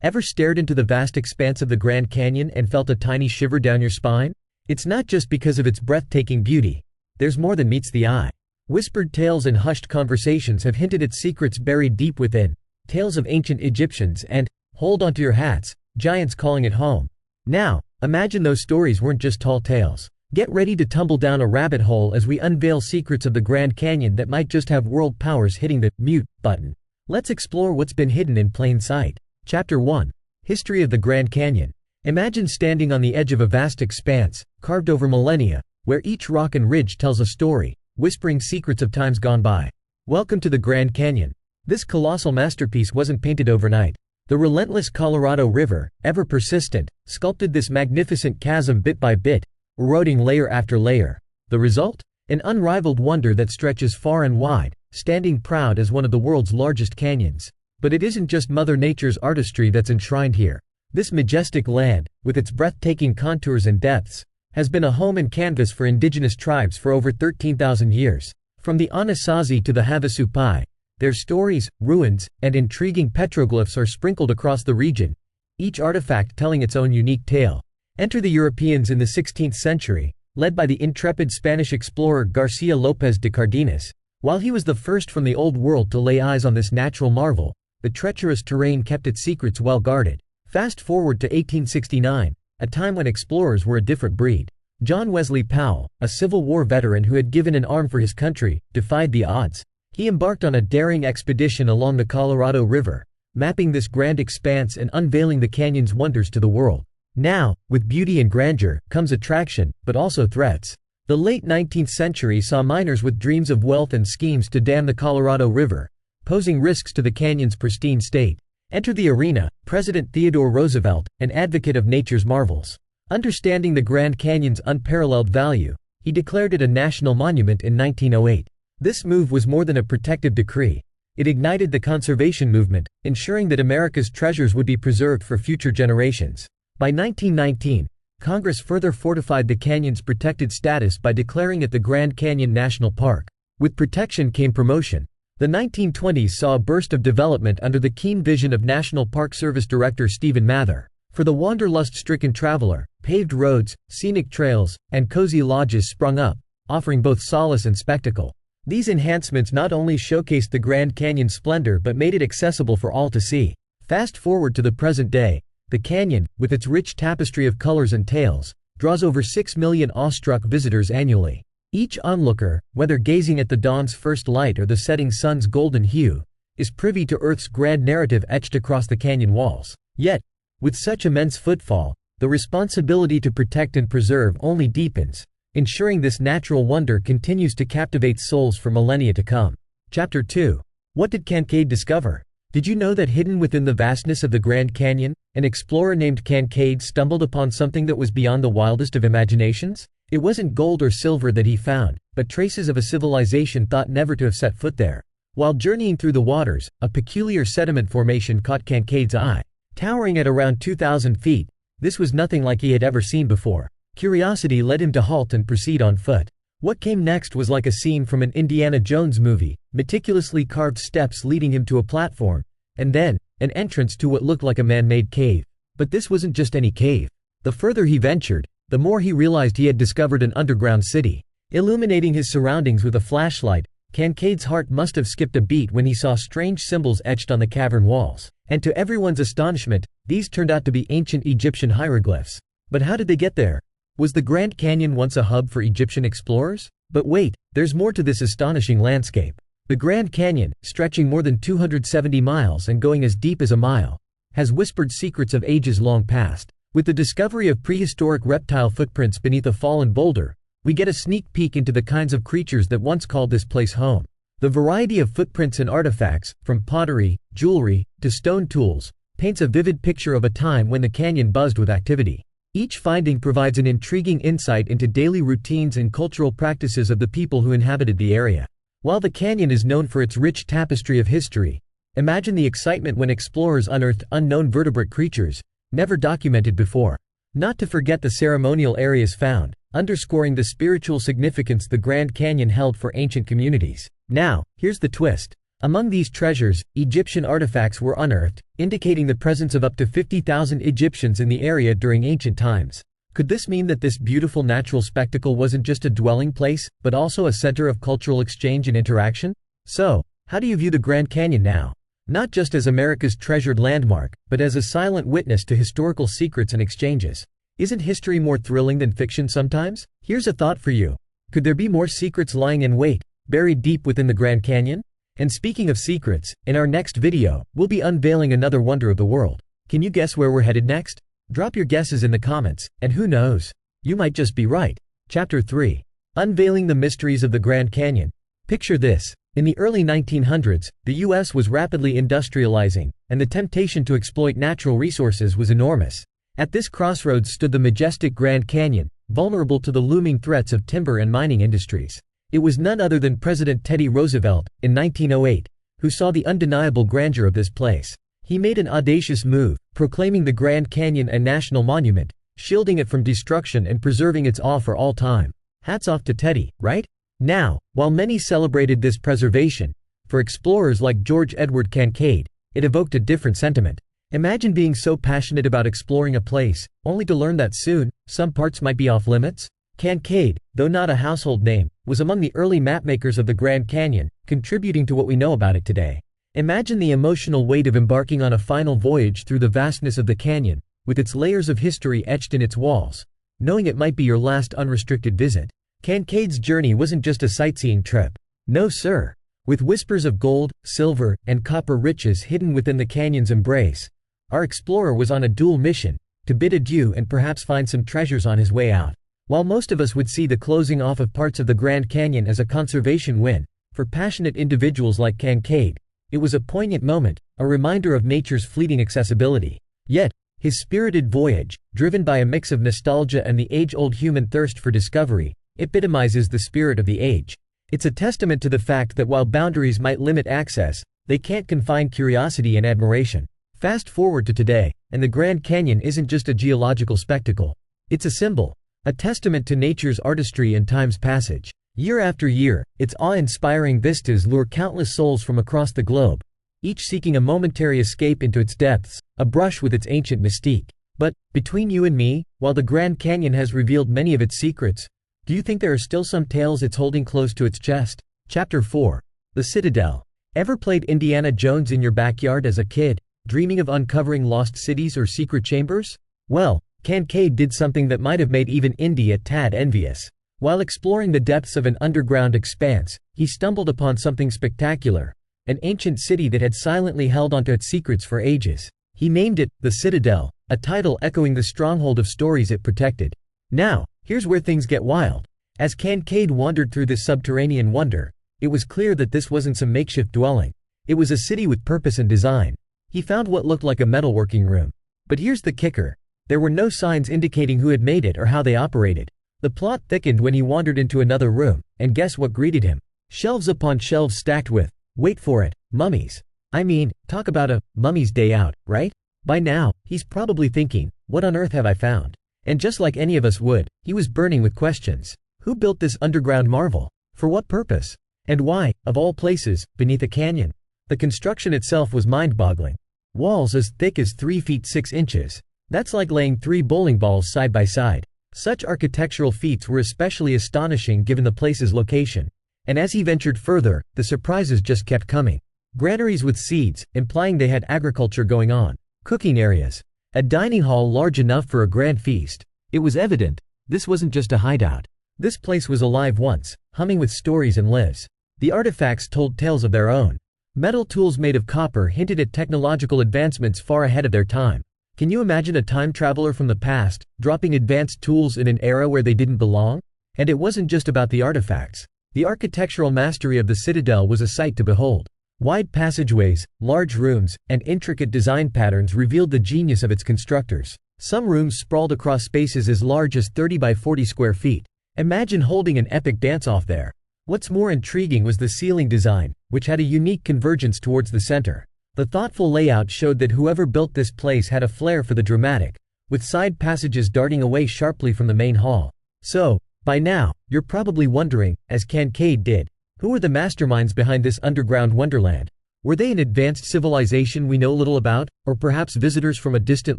Ever stared into the vast expanse of the Grand Canyon and felt a tiny shiver down your spine? It's not just because of its breathtaking beauty. There's more than meets the eye. Whispered tales and hushed conversations have hinted at secrets buried deep within. Tales of ancient Egyptians and, hold onto your hats, giants calling it home. Now, imagine those stories weren't just tall tales. Get ready to tumble down a rabbit hole as we unveil secrets of the Grand Canyon that might just have world powers hitting the mute button. Let's explore what's been hidden in plain sight. Chapter 1. History of the Grand Canyon. Imagine standing on the edge of a vast expanse, carved over millennia, where each rock and ridge tells a story, whispering secrets of times gone by. Welcome to the Grand Canyon. This colossal masterpiece wasn't painted overnight. The relentless Colorado River, ever persistent, sculpted this magnificent chasm bit by bit, eroding layer after layer. The result? An unrivaled wonder that stretches far and wide, standing proud as one of the world's largest canyons. But it isn't just Mother Nature's artistry that's enshrined here. This majestic land, with its breathtaking contours and depths, has been a home and canvas for indigenous tribes for over 13,000 years. From the Anasazi to the Havasupai, their stories, ruins, and intriguing petroglyphs are sprinkled across the region, each artifact telling its own unique tale. Enter the Europeans in the 16th century, led by the intrepid Spanish explorer Garcia López de Cardenas. While he was the first from the Old World to lay eyes on this natural marvel, the treacherous terrain kept its secrets well guarded. Fast forward to 1869, a time when explorers were a different breed. John Wesley Powell, a Civil War veteran who had given an arm for his country, defied the odds. He embarked on a daring expedition along the Colorado River, mapping this grand expanse and unveiling the canyon's wonders to the world. Now, with beauty and grandeur, comes attraction, but also threats. The late 19th century saw miners with dreams of wealth and schemes to dam the Colorado River, posing risks to the canyon's pristine state. Enter the arena, President Theodore Roosevelt, an advocate of nature's marvels. Understanding the Grand Canyon's unparalleled value, he declared it a national monument in 1908. This move was more than a protective decree. It ignited the conservation movement, ensuring that America's treasures would be preserved for future generations. By 1919, Congress further fortified the canyon's protected status by declaring it the Grand Canyon National Park. With protection came promotion. The 1920s saw a burst of development under the keen vision of National Park Service Director Stephen Mather. For the wanderlust-stricken traveler, paved roads, scenic trails, and cozy lodges sprung up, offering both solace and spectacle. These enhancements not only showcased the Grand Canyon's splendor but made it accessible for all to see. Fast forward to the present day, the canyon, with its rich tapestry of colors and tales, draws over 6 million awestruck visitors annually. Each onlooker, whether gazing at the dawn's first light or the setting sun's golden hue, is privy to Earth's grand narrative etched across the canyon walls. Yet, with such immense footfall, the responsibility to protect and preserve only deepens, ensuring this natural wonder continues to captivate souls for millennia to come. Chapter 2. What did Cancade discover? Did you know that hidden within the vastness of the Grand Canyon, an explorer named Cancade stumbled upon something that was beyond the wildest of imaginations? It wasn't gold or silver that he found, but traces of a civilization thought never to have set foot there. While journeying through the waters, a peculiar sediment formation caught Cancade's eye. Towering at around 2,000 feet, this was nothing like he had ever seen before. Curiosity led him to halt and proceed on foot. What came next was like a scene from an Indiana Jones movie, meticulously carved steps leading him to a platform, and then, an entrance to what looked like a man-made cave. But this wasn't just any cave. The further he ventured, the more he realized he had discovered an underground city. Illuminating his surroundings with a flashlight, Cancade's heart must have skipped a beat when he saw strange symbols etched on the cavern walls. And to everyone's astonishment, these turned out to be ancient Egyptian hieroglyphs. But how did they get there? Was the Grand Canyon once a hub for Egyptian explorers? But wait, there's more to this astonishing landscape. The Grand Canyon, stretching more than 270 miles and going as deep as a mile, has whispered secrets of ages long past. With the discovery of prehistoric reptile footprints beneath a fallen boulder, we get a sneak peek into the kinds of creatures that once called this place home. The variety of footprints and artifacts, from pottery, jewelry, to stone tools, paints a vivid picture of a time when the canyon buzzed with activity. Each finding provides an intriguing insight into daily routines and cultural practices of the people who inhabited the area. While the canyon is known for its rich tapestry of history, imagine the excitement when explorers unearthed unknown vertebrate creatures, never documented before. Not to forget the ceremonial areas found, underscoring the spiritual significance the Grand Canyon held for ancient communities. Now, here's the twist. Among these treasures, Egyptian artifacts were unearthed, indicating the presence of up to 50,000 Egyptians in the area during ancient times. Could this mean that this beautiful natural spectacle wasn't just a dwelling place, but also a center of cultural exchange and interaction? So, how do you view the Grand Canyon now? Not just as America's treasured landmark, but as a silent witness to historical secrets and exchanges. Isn't history more thrilling than fiction sometimes? Here's a thought for you. Could there be more secrets lying in wait, buried deep within the Grand Canyon? And speaking of secrets, in our next video, we'll be unveiling another wonder of the world. Can you guess where we're headed next? Drop your guesses in the comments, and who knows? You might just be right. Chapter 3. Unveiling the Mysteries of the Grand Canyon. Picture this. In the early 1900s, the U.S. was rapidly industrializing, and the temptation to exploit natural resources was enormous. At this crossroads stood the majestic Grand Canyon, vulnerable to the looming threats of timber and mining industries. It was none other than President Teddy Roosevelt, in 1908, who saw the undeniable grandeur of this place. He made an audacious move, proclaiming the Grand Canyon a national monument, shielding it from destruction and preserving its awe for all time. Hats off to Teddy, right? Now, while many celebrated this preservation, for explorers like George Edward Cancade, it evoked a different sentiment. Imagine being so passionate about exploring a place, only to learn that soon, some parts might be off limits. Cancade, though not a household name, was among the early mapmakers of the Grand Canyon, contributing to what we know about it today. Imagine the emotional weight of embarking on a final voyage through the vastness of the canyon, with its layers of history etched in its walls, knowing it might be your last unrestricted visit. Cancade's journey wasn't just a sightseeing trip. No sir. With whispers of gold, silver, and copper riches hidden within the canyon's embrace, our explorer was on a dual mission, to bid adieu and perhaps find some treasures on his way out. While most of us would see the closing off of parts of the Grand Canyon as a conservation win, for passionate individuals like Cancade, it was a poignant moment, a reminder of nature's fleeting accessibility. Yet, his spirited voyage, driven by a mix of nostalgia and the age-old human thirst for discovery, epitomizes the spirit of the age. It's a testament to the fact that while boundaries might limit access, they can't confine curiosity and admiration. Fast forward to today, and the Grand Canyon isn't just a geological spectacle. It's a symbol, a testament to nature's artistry and time's passage. Year after year, its awe-inspiring vistas lure countless souls from across the globe, each seeking a momentary escape into its depths, a brush with its ancient mystique. But, between you and me, while the Grand Canyon has revealed many of its secrets, do you think there are still some tales it's holding close to its chest? Chapter 4. The Citadel. Ever played Indiana Jones in your backyard as a kid, dreaming of uncovering lost cities or secret chambers? Well, Cancade did something that might have made even Indy a tad envious. While exploring the depths of an underground expanse, he stumbled upon something spectacular, an ancient city that had silently held onto its secrets for ages. He named it the Citadel, a title echoing the stronghold of stories it protected. Now, here's where things get wild. As Cancade wandered through this subterranean wonder, it was clear that this wasn't some makeshift dwelling. It was a city with purpose and design. He found what looked like a metalworking room. But here's the kicker. There were no signs indicating who had made it or how they operated. The plot thickened when he wandered into another room, and guess what greeted him? Shelves upon shelves stacked with, wait for it, mummies. I mean, talk about a mummy's day out, right? By now, he's probably thinking, what on earth have I found? And just like any of us would, he was burning with questions. Who built this underground marvel? For what purpose? And why, of all places, beneath a canyon? The construction itself was mind-boggling. Walls as thick as 3 feet 6 inches. That's like laying 3 bowling balls side by side. Such architectural feats were especially astonishing given the place's location. And as he ventured further, the surprises just kept coming. Granaries with seeds, implying they had agriculture going on. Cooking areas. A dining hall large enough for a grand feast. It was evident, this wasn't just a hideout. This place was alive once, humming with stories and lives. The artifacts told tales of their own. Metal tools made of copper hinted at technological advancements far ahead of their time. Can you imagine a time traveler from the past, dropping advanced tools in an era where they didn't belong? And it wasn't just about the artifacts. The architectural mastery of the Citadel was a sight to behold. Wide passageways, large rooms, and intricate design patterns revealed the genius of its constructors. Some rooms sprawled across spaces as large as 30 by 40 square feet. Imagine holding an epic dance-off there. What's more intriguing was the ceiling design, which had a unique convergence towards the center. The thoughtful layout showed that whoever built this place had a flair for the dramatic, with side passages darting away sharply from the main hall. So, by now, you're probably wondering, as Cancade did, Who were the masterminds behind this underground wonderland? Were they an advanced civilization we know little about, or perhaps visitors from a distant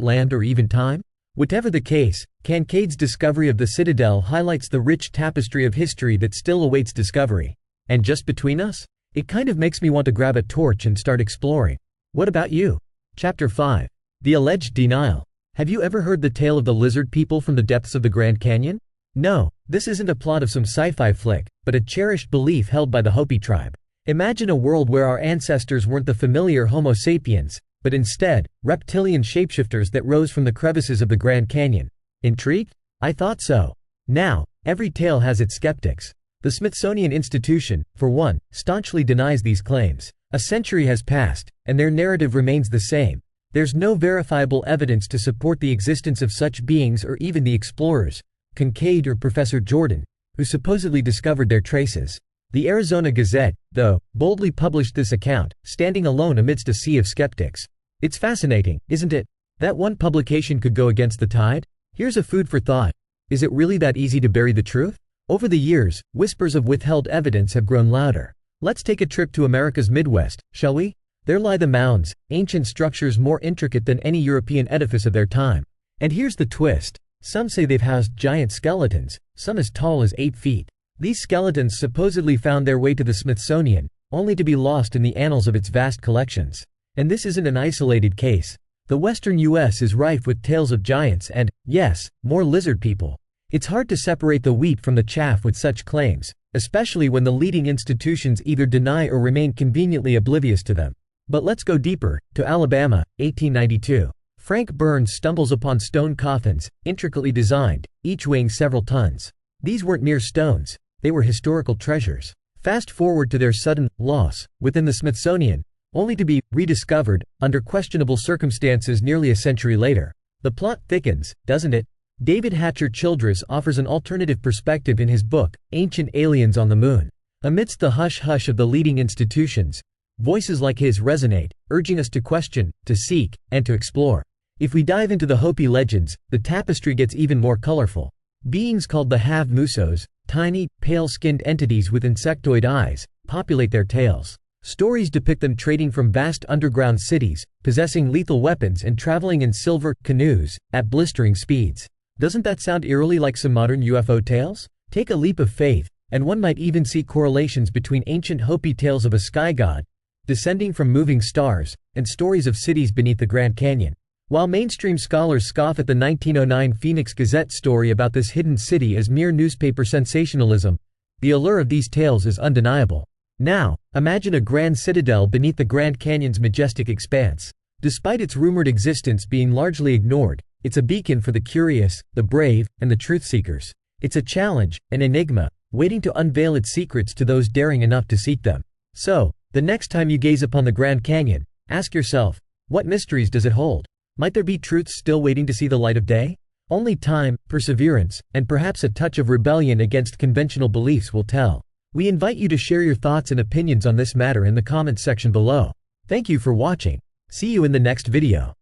land or even time? Whatever the case, Cancade's discovery of the Citadel highlights the rich tapestry of history that still awaits discovery. And just between us? It kind of makes me want to grab a torch and start exploring. What about you? Chapter 5. The Alleged Denial. Have you ever heard the tale of the lizard people from the depths of the Grand Canyon? No, this isn't a plot of some sci-fi flick, but a cherished belief held by the Hopi tribe. Imagine a world where our ancestors weren't the familiar Homo sapiens, but instead, reptilian shapeshifters that rose from the crevices of the Grand Canyon. Intrigued? I thought so. Now, every tale has its skeptics. The Smithsonian Institution, for one, staunchly denies these claims. A century has passed, and their narrative remains the same. There's no verifiable evidence to support the existence of such beings or even the explorers, Cancade or Professor Jordan, who supposedly discovered their traces. The Arizona Gazette, though, boldly published this account, standing alone amidst a sea of skeptics. It's fascinating, isn't it? That one publication could go against the tide? Here's a food for thought. Is it really that easy to bury the truth? Over the years, whispers of withheld evidence have grown louder. Let's take a trip to America's Midwest, shall we? There lie the mounds, ancient structures more intricate than any European edifice of their time. And here's the twist. Some say they've housed giant skeletons, some as tall as 8 feet. These skeletons supposedly found their way to the Smithsonian, only to be lost in the annals of its vast collections. And this isn't an isolated case. The western U.S. is rife with tales of giants and, yes, more lizard people. It's hard to separate the wheat from the chaff with such claims, especially when the leading institutions either deny or remain conveniently oblivious to them. But let's go deeper, to Alabama, 1892. Frank Burns stumbles upon stone coffins, intricately designed, each weighing several tons. These weren't mere stones, they were historical treasures. Fast forward to their sudden loss within the Smithsonian, only to be rediscovered under questionable circumstances nearly a century later. The plot thickens, doesn't it? David Hatcher Childress offers an alternative perspective in his book, Ancient Aliens on the Moon. Amidst the hush-hush of the leading institutions, voices like his resonate, urging us to question, to seek, and to explore. If we dive into the Hopi legends, the tapestry gets even more colorful. Beings called the Have-Musos, tiny, pale-skinned entities with insectoid eyes, populate their tales. Stories depict them trading from vast underground cities, possessing lethal weapons and traveling in silver canoes at blistering speeds. Doesn't that sound eerily like some modern UFO tales? Take a leap of faith, and one might even see correlations between ancient Hopi tales of a sky god descending from moving stars and stories of cities beneath the Grand Canyon. While mainstream scholars scoff at the 1909 Phoenix Gazette story about this hidden city as mere newspaper sensationalism, the allure of these tales is undeniable. Now, imagine a grand citadel beneath the Grand Canyon's majestic expanse. Despite its rumored existence being largely ignored, it's a beacon for the curious, the brave, and the truth-seekers. It's a challenge, an enigma, waiting to unveil its secrets to those daring enough to seek them. So, the next time you gaze upon the Grand Canyon, ask yourself, what mysteries does it hold? Might there be truths still waiting to see the light of day? Only time, perseverance, and perhaps a touch of rebellion against conventional beliefs will tell. We invite you to share your thoughts and opinions on this matter in the comments section below. Thank you for watching. See you in the next video.